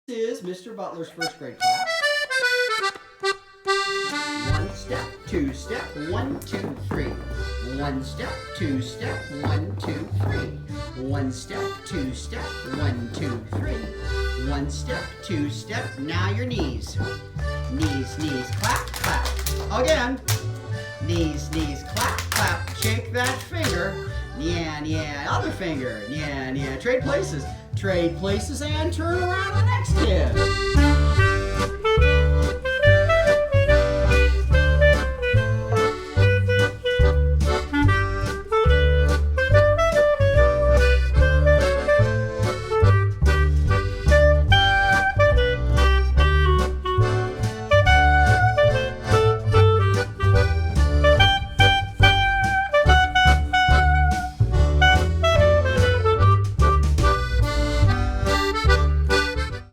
This is Mr. Butler's first grade class. One step, two step, 1, 2, 3. One step, two step, 1, 2, 3. One step, two step, 1, 2, 3. One step, two step, now your knees. Knees, knees, clap, clap. Again. Knees, knees, clap, clap. Shake that finger. Yeah, yeah, other finger. Yeah, yeah. Trade places and turn around the next kid.